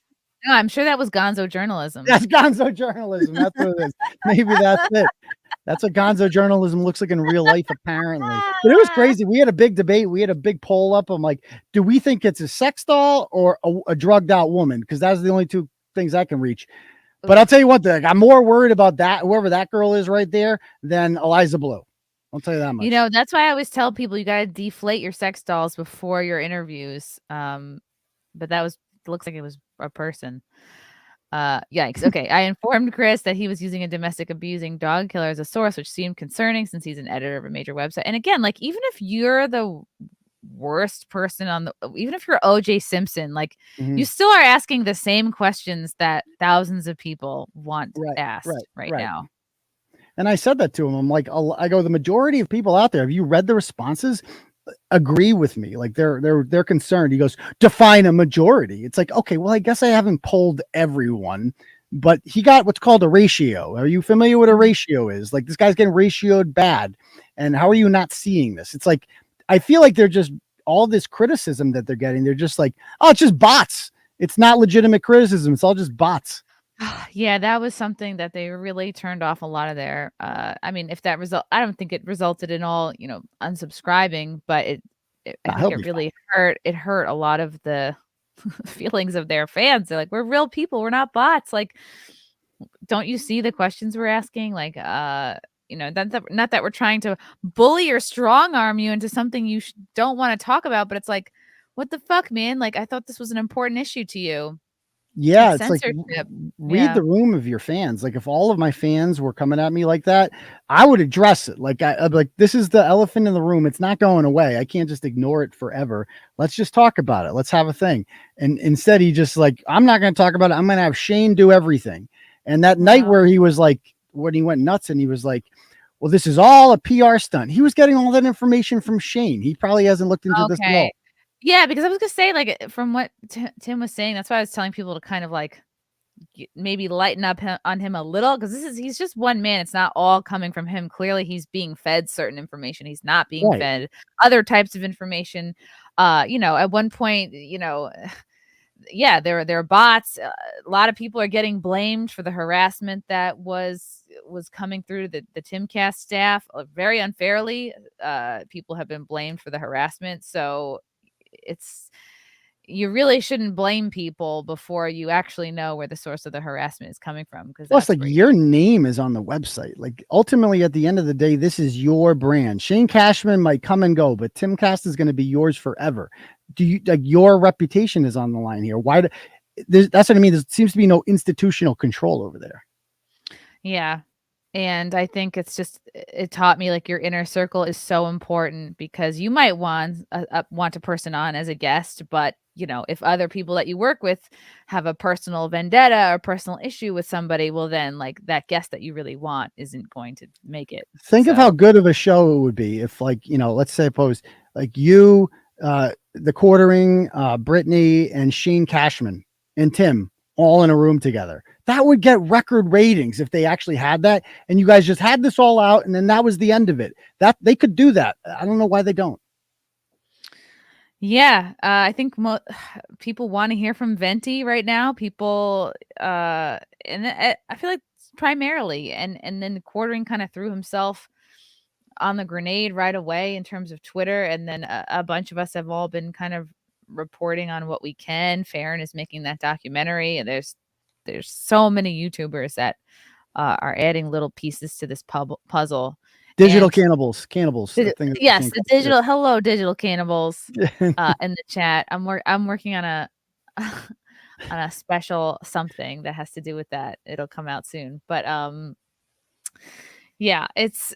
No, I'm sure that was Gonzo journalism. That's Gonzo journalism. That's what it is. Maybe that's it. That's what Gonzo journalism looks like in real life, apparently. But it was crazy. We had a big debate. We had a big poll up. I'm like, do we think it's a sex doll or a drugged out woman? Because that's the only two things I can reach. But I'll tell you what, I'm more worried about that, whoever that girl is right there, than Eliza Bleu. I'll tell you that much. You know, that's why I always tell people you got to deflate your sex dolls before your interviews. But looks like it was a person. Yikes. Okay. I informed Chris that he was using a domestic abusing dog killer as a source, which seemed concerning since he's an editor of a major website. And again, like, even if you're the worst person even if you're OJ Simpson, like, you still are asking the same questions that thousands of people want asked right now. And I said that to him. I'm like, I go, the majority of people out there, have you read the responses? Agree with me. Like, they're concerned. He goes, define a majority. It's like, okay, well, I guess I haven't polled everyone, but he got what's called a ratio. Are you familiar with what a ratio is? Like, this guy's getting ratioed bad. And how are you not seeing this? It's like, I feel like they're just, all this criticism that they're getting, they're just like, oh, it's just bots. It's not legitimate criticism. It's all just bots. Yeah, that was something that they really turned off a lot of their, I mean, if that result, I don't think it resulted in all, unsubscribing, but I think it really hurt. It hurt a lot of the feelings of their fans. They're like, we're real people. We're not bots. Like, don't you see the questions we're asking? Like, not that we're trying to bully or strong arm you into something you don't want to talk about, but it's like, what the fuck, man? Like, I thought this was an important issue to you. Yeah, it's like, read the room of your fans. Like, if all of my fans were coming at me like that, I would address it. Like, I'd be like, this is the elephant in the room. It's not going away. I can't just ignore it forever. Let's just talk about it. Let's have a thing. And instead, he just like, I'm not going to talk about it. I'm going to have Shane do everything. And that night where he was like, when he went nuts and he was like, well, this is all a PR stunt. He was getting all that information from Shane. He probably hasn't looked into this at all. Yeah, because I was gonna say, like, from what Tim was saying, that's why I was telling people to kind of like maybe lighten up on him a little, because he's just one man. It's not all coming from him. Clearly, he's being fed certain information. He's not being fed other types of information. At one point, yeah, there are bots. A lot of people are getting blamed for the harassment that was coming through the Timcast staff very unfairly. People have been blamed for the harassment. So you really shouldn't blame people before you actually know where the source of the harassment is coming from. Because plus, like, your name is on the website. Like, ultimately, at the end of the day, this is your brand. Shane Cashman might come and go, but Timcast is going to be yours forever. Your reputation is on the line here? That's what I mean. There seems to be no institutional control over there. Yeah. And I think it taught me, like, your inner circle is so important, because you might want a person on as a guest, but if other people that you work with have a personal vendetta or personal issue with somebody, well, then, like, that guest that you really want isn't going to make it. Think of how good of a show it would be if, like, let's suppose like you, the Quartering, Brittany, and Shane Cashman and Tim all in a room together. That would get record ratings if they actually had that, and you guys just had this all out, and then that was the end of it. That they could do that. I don't know why they don't. Yeah, I think people want to hear from Venti right now. People, and I feel like primarily, and then Quartering kind of threw himself on the grenade right away in terms of Twitter, and then a bunch of us have all been kind of reporting on what we can. Farron is making that documentary, and there's so many YouTubers that are adding little pieces to this puzzle. Digital cannibals. Yes, the digital. Hello, digital cannibals. In the chat, I'm working on a on a special something that has to do with that. It'll come out soon, but yeah, it's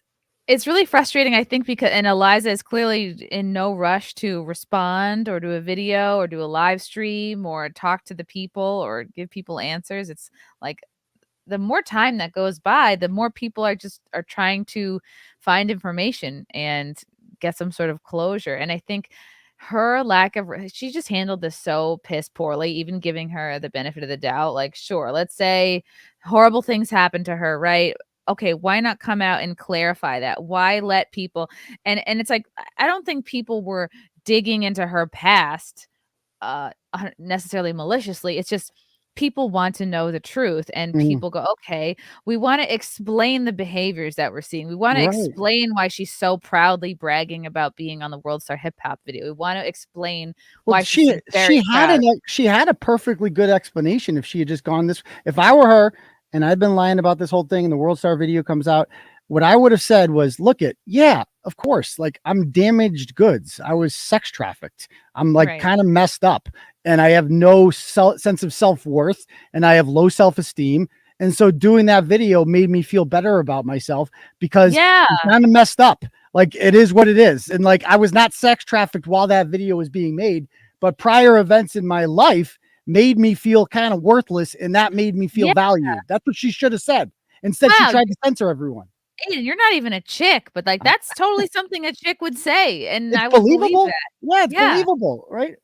really frustrating, I think, because Eliza is clearly in no rush to respond or do a video or do a live stream or talk to the people or give people answers. It's like, the more time that goes by, the more people are trying to find information and get some sort of closure. And I think her she just handled this so piss poorly, even giving her the benefit of the doubt. Like, sure, let's say horrible things happen to her, right? Okay, why not come out and clarify that? Why let people, and it's like, I don't think people were digging into her past necessarily maliciously. It's just, people want to know the truth, and people go, okay, we want to explain the behaviors that we're seeing. We want to explain why she's so proudly bragging about being on the World Star Hip Hop video. We want to explain why she had a perfectly good explanation if she had just gone this. If I were her and I'd been lying about this whole thing and the World Star video comes out, what I would have said was, look of course, like, I'm damaged goods. I was sex trafficked. I'm like kind of messed up, and I have no sense of self-worth, and I have low self-esteem. And so doing that video made me feel better about myself, because I'm kind of messed up. Like, it is what it is. And, like, I was not sex trafficked while that video was being made, but prior events in my life made me feel kind of worthless, and that made me feel valued. That's what she should have said. Instead, she tried to censor everyone. Aidan, you're not even a chick, but, like, that's totally something a chick would say, and I would believe believable. that. Yeah, it's believable, right?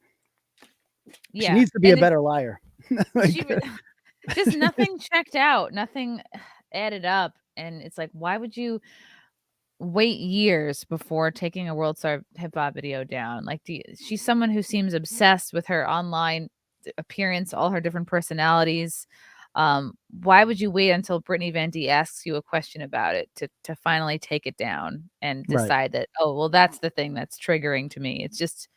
Yeah, she needs to be a better liar. Just nothing checked out, nothing added up, and it's like, why would you wait years before taking a World Star Hip Hop video down? Like, she's someone who seems obsessed with her online appearance, all her different personalities. Why would you wait until Brittany Venti asks you a question about it to finally take it down and decide that, oh, well, that's the thing that's triggering to me? It's just,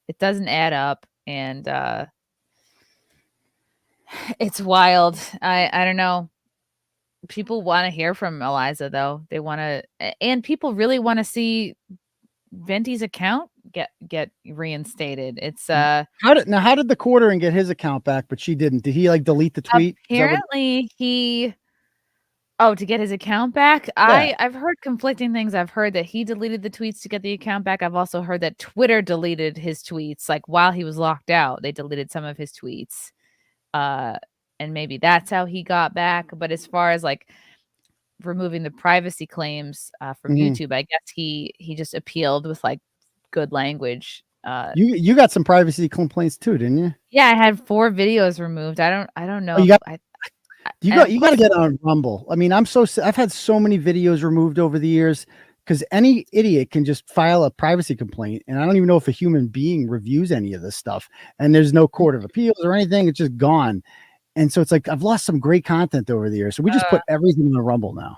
it doesn't add up, and it's wild. I don't know. People want to hear from Eliza, though. They want to, and people really want to see Venti's account get reinstated. It's how did the Quartering get his account back, but she didn't? Did he, like, delete the tweet? Apparently to get his account back. Yeah. I've heard conflicting things. I've heard that he deleted the tweets to get the account back. I've also heard that Twitter deleted his tweets, like, while he was locked out. They deleted some of his tweets. And maybe that's how he got back. But as far as, like, removing the privacy claims from YouTube. I guess he just appealed with like good language. You got some privacy complaints too, didn't you? Yeah, I had 4 videos removed. I don't know. You got to get on Rumble. I mean, I've had so many videos removed over the years because any idiot can just file a privacy complaint, and I don't even know if a human being reviews any of this stuff. And there's no court of appeals or anything; it's just gone. And so it's like I've lost some great content over the years. So we just put everything on Rumble now.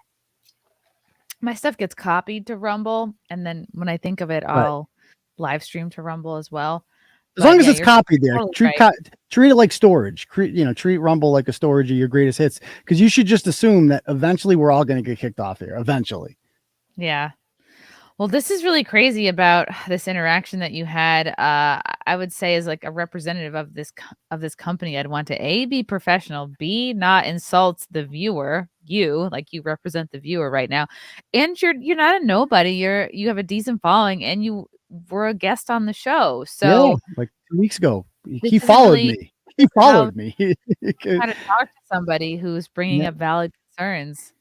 My stuff gets copied to Rumble, and then when I think of it, I'll live stream to Rumble as well. As long as it's copied there, totally treat it like storage. Treat Rumble like a storage of your greatest hits, because you should just assume that eventually we're all going to get kicked off here. Eventually. Yeah. Well, this is really crazy about this interaction that you had. I would say as like a representative of this company, I'd want to A, be professional, B, not insult the viewer. You represent the viewer right now, and you're not a nobody. You have a decent following, and you were a guest on the show. So like 2 weeks ago, he followed me. He followed me. How to talk to somebody who's bringing up valid concerns.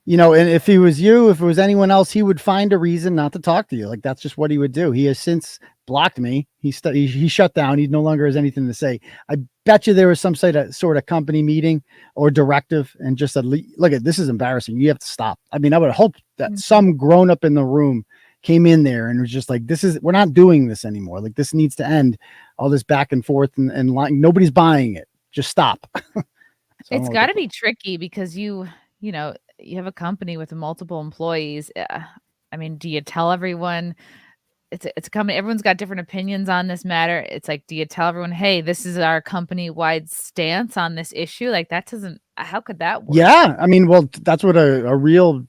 And if he was you, if it was anyone else, he would find a reason not to talk to you. Like that's just what he would do. He has since blocked me. He shut down. He no longer has anything to say. I bet you there was some sort of company meeting or directive and just said, look, this is embarrassing. You have to stop. I mean, I would hope that some grown up in the room came in there and was just like, we're not doing this anymore. Like this needs to end, all this back and forth and nobody's buying it. Just stop. It's got to be tricky because you have a company with multiple employees. I mean, do you tell everyone it's a company? Everyone's got different opinions on this matter. It's like, do you tell everyone, hey, this is our company-wide stance on this issue? Like how could that work? Yeah. I mean, well, that's what a real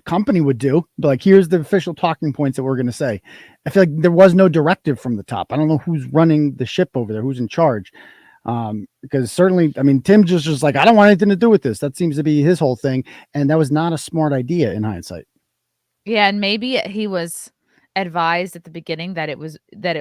company would do. But like, here's the official talking points that we're going to say. I feel like there was no directive from the top. I don't know who's running the ship over there, who's in charge. Because certainly, I mean, Tim just like, I don't want anything to do with this. That seems to be his whole thing. And that was not a smart idea in hindsight. Yeah. And maybe he was advised at the beginning that it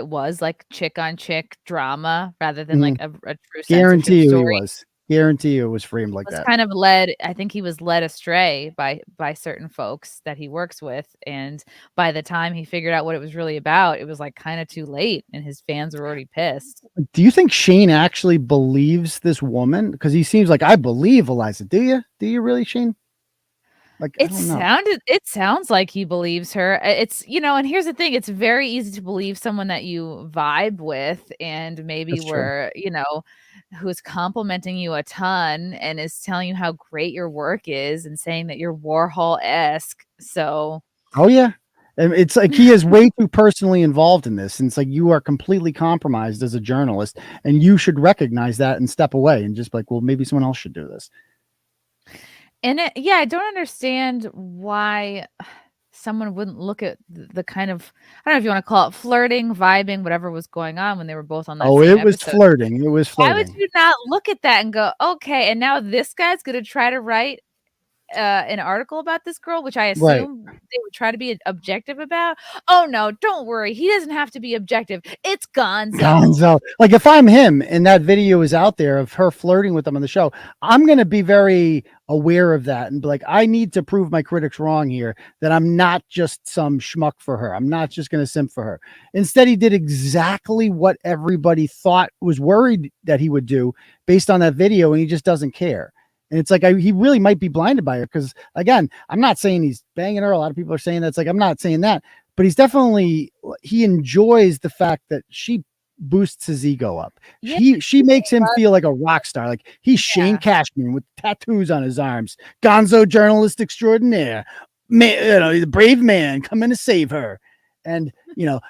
was like chick on chick drama rather than like a true guarantee story. He was. Guarantee it was framed like that. Kind of I think he was led astray by certain folks that he works with. And by the time he figured out what it was really about, it was like kind of too late and his fans were already pissed. Do you think Shane actually believes this woman? Because he seems like, I believe Eliza. Do you? Do you really, Shane? Like, it sounds like he believes her. It's, and here's the thing. It's very easy to believe someone that you vibe with and maybe who's complimenting you a ton and is telling you how great your work is and saying that you're Warhol-esque. So. Oh yeah. And it's like, he is way too personally involved in this. And it's like, you are completely compromised as a journalist and you should recognize that and step away and just be like, well, maybe someone else should do this. And I don't understand why someone wouldn't look at the kind of, I don't know if you want to call it flirting, vibing, whatever was going on when they were both on that. Oh, it was flirting. It was flirting. Why would you not look at that and go, okay, and now this guy's going to try to write an article about this girl, which I assume they would try to be objective about. Oh no, don't worry. He doesn't have to be objective. It's Gonzo. Like if I'm him and that video is out there of her flirting with him on the show, I'm going to be very aware of that and be like, I need to prove my critics wrong here, that I'm not just some schmuck for her. I'm not just going to simp for her. Instead, he did exactly what everybody thought, was worried that he would do based on that video. And he just doesn't care. And it's like, he really might be blinded by her. Because again, I'm not saying he's banging her. A lot of people are saying that's like, I'm not saying that, but he enjoys the fact that she boosts his ego up. Yeah. She makes him feel like a rock star. Like he's Shane Cashman with tattoos on his arms. Gonzo journalist extraordinaire. Man, the brave man coming to save her. And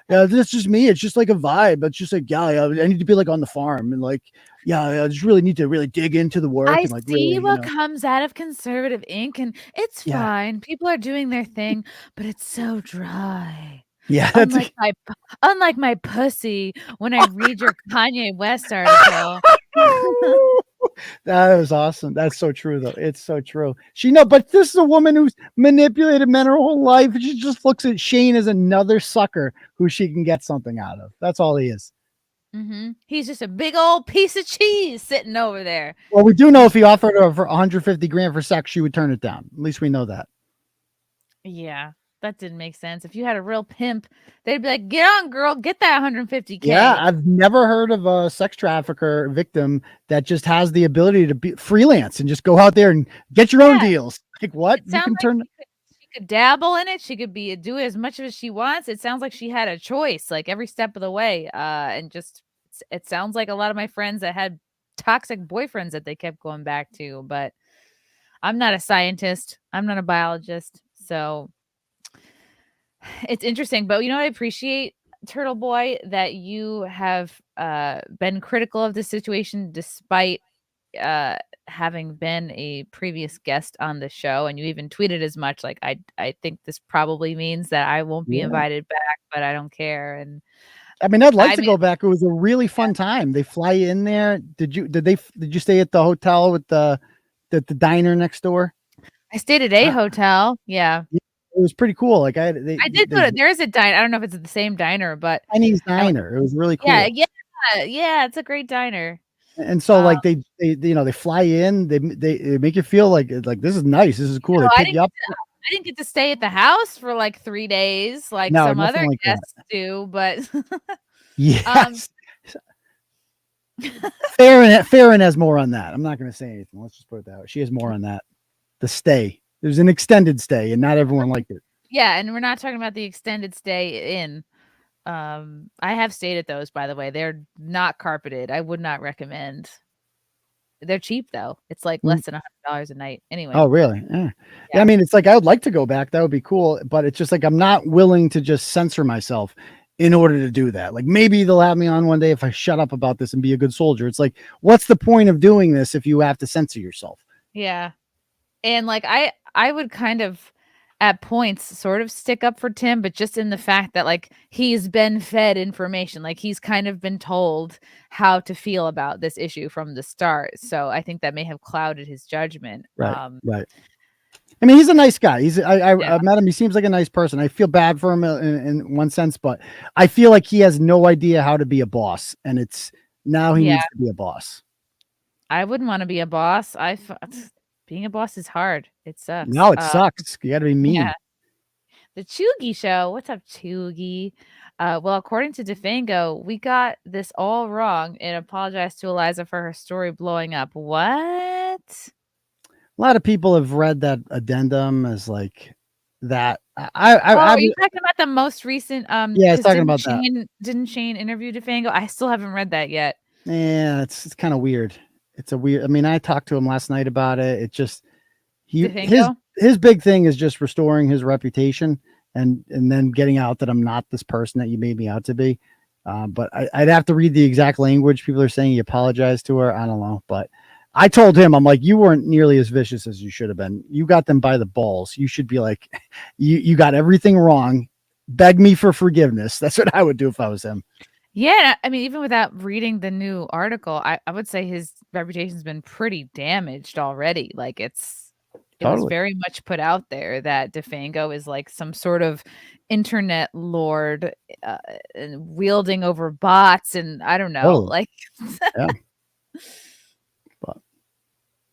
that's just me. It's just like a vibe. It's just like, I need to be like on the farm and like, I just really need to really dig into the work. I and like see what comes out of conservative ink, and it's fine. People are doing their thing, but it's so dry. Yeah, unlike my pussy when I read your Kanye West article. That was awesome. That's so true, though. It's so true. But this is a woman who's manipulated men her whole life. She just looks at Shane as another sucker who she can get something out of. That's all he is. He's just a big old piece of cheese sitting over there. Well, we do know if he offered her for 150 grand for sex, she would turn it down. At least we know that. Yeah, that didn't make sense. If you had a real pimp, they'd be like, "Get on, girl, get that 150K." Yeah, I've never heard of a sex trafficker victim that just has the ability to be freelance and just go out there and get your own deals. Like what? You can turn. She could dabble in it. She could do as much as she wants. It sounds like she had a choice, like every step of the way. And just it sounds like a lot of my friends that had toxic boyfriends that they kept going back to. But I'm not a scientist. I'm not a biologist, so it's interesting. But I appreciate, Turtle Boy, that you have been critical of the situation despite having been a previous guest on the show, and you even tweeted as much. Like, I think this probably means that I won't be invited back, but I don't care. And I mean, I'd like to go back. It was a really fun time. They fly in there. Did you stay at the hotel with the diner next door? I stayed at a hotel. Yeah. It was pretty cool. Like I did go to. There is a diner. I don't know if it's the same diner, but Chinese diner. It was really cool. Yeah. It's a great diner. And so like they fly in. They make you feel like this is nice. This is cool. They pick you up. I didn't get to stay at the house for like 3 days, like some other guests do. But yes. Farron has more on that. I'm not going to say anything. Let's just put it that way. She has more on that. The stay. It was an extended stay, and not everyone liked it. Yeah, and we're not talking about the extended stay in. I have stayed at those, by the way. They're not carpeted. I would not recommend. They're cheap though. It's like less than $100 a night. Anyway. Oh, really? Yeah. I mean, it's like I would like to go back. That would be cool, but it's just like I'm not willing to just censor myself in order to do that. Like maybe they'll have me on one day if I shut up about this and be a good soldier. It's like, what's the point of doing this if you have to censor yourself? Yeah. And like I would kind of at points sort of stick up for Tim, but just in the fact that like he's been fed information, like he's kind of been told how to feel about this issue from the start. So I think that may have clouded his judgment. Right. Right. I mean, he's a nice guy. I met him. He seems like a nice person. I feel bad for him in one sense, but I feel like he has no idea how to be a boss, and it's now he needs to be a boss. I wouldn't want to be a boss. Being a boss is hard. It sucks. No, it sucks. You got to be mean. Yeah. The Chugi Show. What's up, Chugi? Well, according to Defango, we got this all wrong and apologized to Eliza for her story blowing up. What? A lot of people have read that addendum as like that. Are you talking about the most recent? Yeah, I was talking about that. Didn't Shane interview Defango? I still haven't read that yet. Yeah, it's kind of weird. It's a weird. I mean, I talked to him last night about it. It just his big thing is just restoring his reputation and then getting out that I'm not this person that you made me out to be. But I'd have to read the exact language. People are saying he apologized to her. I don't know, but I told him, I'm like, you weren't nearly as vicious as you should have been. You got them by the balls. You should be like, you got everything wrong. Beg me for forgiveness. That's what I would do if I was him. Yeah, I mean, even without reading the new article, I would say his reputation's been pretty damaged already. Like it was very much put out there that Defango is like some sort of internet lord wielding over bots, and I don't know, like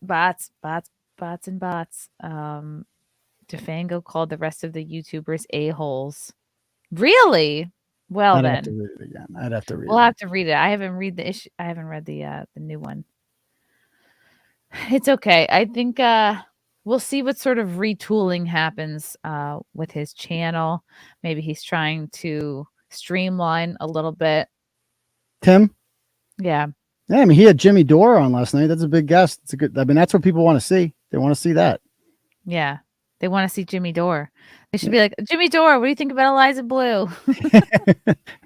bots. Defango called the rest of the YouTubers a-holes. Really? Well, I'd then have to read it again. I'd have to read. We'll have to read it. I haven't read the issue. I haven't read the new one. It's okay. I think we'll see what sort of retooling happens with his channel. Maybe he's trying to streamline a little bit. Tim? Yeah. Yeah, I mean, he had Jimmy Dore on last night. That's a big guest. It's a good. I mean, that's what people want to see. They want to see that. Yeah, they want to see Jimmy Dore. They should be like, Jimmy Dore, what do you think about Eliza Bleu?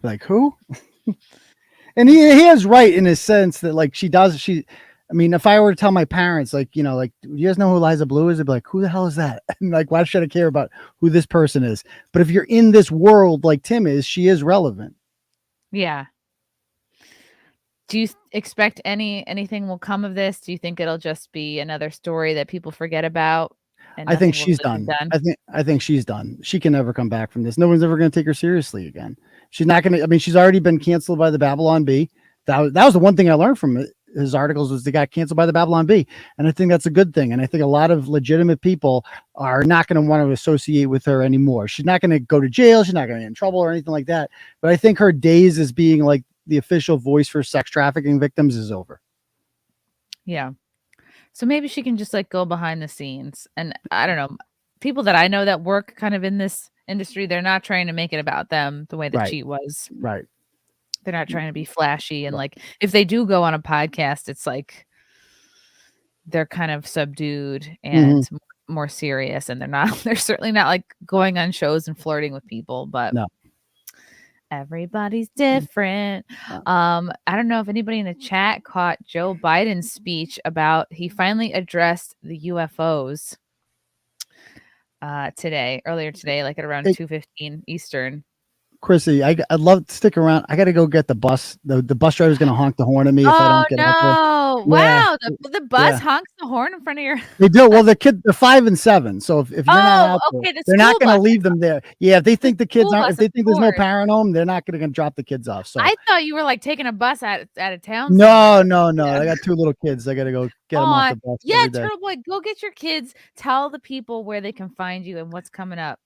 Like who? And he is right in a sense that like I mean, if I were to tell my parents, like, you know, like, do you guys know who Eliza Bleu is? They'd be like, who the hell is that? And like, why should I care about who this person is? But if you're in this world like Tim is, she is relevant. Yeah. Do you expect anything will come of this? Do you think it'll just be another story that people forget about? I think she's done. I think she's done. She can never come back from this. No one's ever going to take her seriously again. She's not going to. I mean, she's already been canceled by the Babylon Bee. that was the one thing I learned from his articles was they got canceled by the Babylon Bee. And I think that's a good thing. And I think a lot of legitimate people are not going to want to associate with her anymore. She's not going to go to jail. She's not going to get in trouble or anything like that. But I think her days as being like the official voice for sex trafficking victims is over. Yeah. So maybe she can just like go behind the scenes. And I don't know, people that I know that work kind of in this industry, they're not trying to make it about them the way that she was. Right. They're not trying to be flashy. And like, if they do go on a podcast, it's like they're kind of subdued and more serious. And they're certainly not like going on shows and flirting with people, but no. Everybody's different. I don't know if anybody in the chat caught Joe Biden's speech about he finally addressed the UFOs earlier today, like at around 2:15 Eastern. Chrissy, I'd love to stick around. I got to go get the bus. The bus driver's going to honk the horn at me if I don't get out there. Oh, no. Wow. The bus honks the horn in front of your... They do. Well, they're 5 and 7. So if you're not out there, they're not going to leave them there. Yeah, if they think the kids aren't, if they think there's no parent home, they're not going to drop the kids off. So I thought you were like taking a bus out of town. No. I got 2 little kids. I got to go get them off the bus. Yeah, Turtle Boy, go get your kids. Tell the people where they can find you and what's coming up.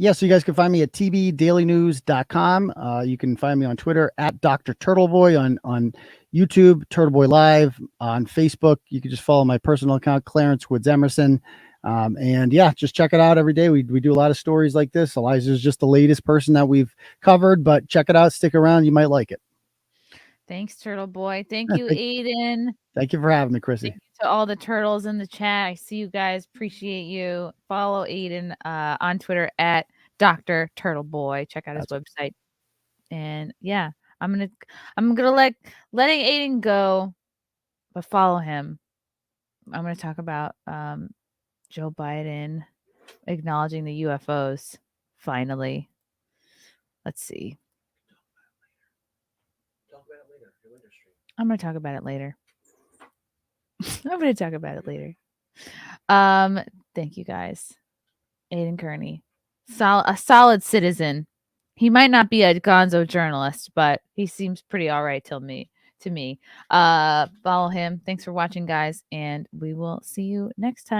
Yeah, so you guys can find me at tbdailynews.com. You can find me on Twitter at Dr. Turtleboy, on YouTube, Turtleboy Live, on Facebook. You can just follow my personal account, Clarence Woods Emerson. And yeah, just check it out every day. We do a lot of stories like this. Eliza's just the latest person that we've covered, but check it out. Stick around. You might like it. Thanks, Turtle Boy. Thank you, Aidan. Thank you for having me, Chrissy. Thank you to all the turtles in the chat. I see you guys. Appreciate you. Follow Aidan on Twitter at Dr. Turtle Boy. Check out his website. And yeah, I'm gonna letting Aidan go, but follow him. I'm gonna talk about Joe Biden acknowledging the UFOs. Finally, let's see. I'm going to talk about it later. Thank you guys. Aidan Kearney, a solid citizen. He might not be a gonzo journalist, but he seems pretty all right to me. Follow him. Thanks for watching, guys, and we will see you next time.